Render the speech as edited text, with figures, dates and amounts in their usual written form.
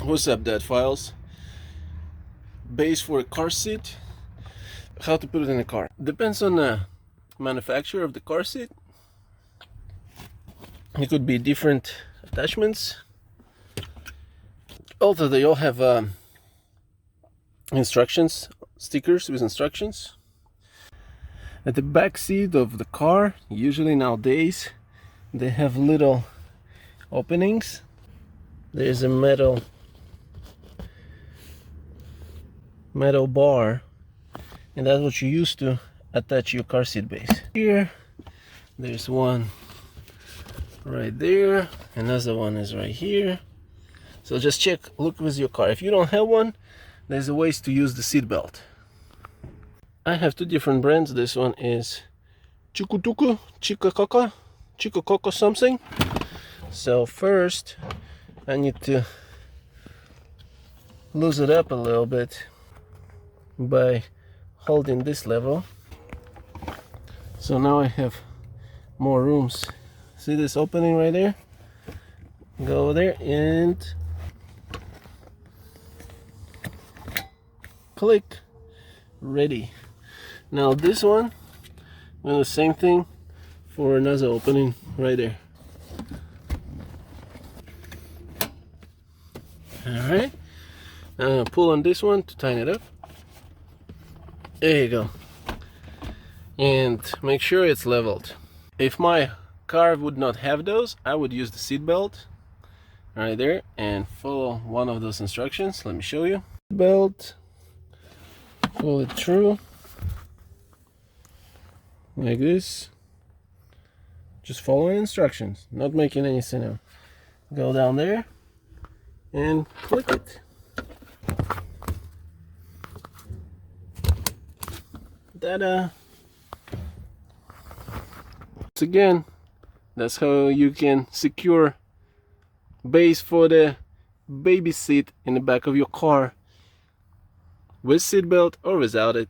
What's up, Dad Files? Base for a car seat. How to put it in a car. Depends on the manufacturer of the car seat. It could be different attachments. Although they all have instructions, stickers with instructions. At the back seat of the car, usually nowadays, they have little openings. There's a metal bar, and that's what you use to attach your car seat base. Here, there's one right there, another one is right here. So just look with your car. If you don't have one, there's a ways to use the seat belt. I have two different brands. This one is Chico something. So first, I need to loosen it up a little bit by holding this level. So now I have more rooms. See this opening right there? Go over there and click. Ready. Now this one, we'll do the same thing for another opening right there. Alright, I'm gonna pull on this one to tighten it up. There you go. And make sure it's leveled. If my car would not have those, I would use the seat belt right there and follow one of those instructions. Let me show you. Belt, pull it through like this. Just following instructions, not making any sense. Go down there and click it. Ta-da! Once again, that's how you can secure base for the baby seat in the back of your car with seatbelt or without it.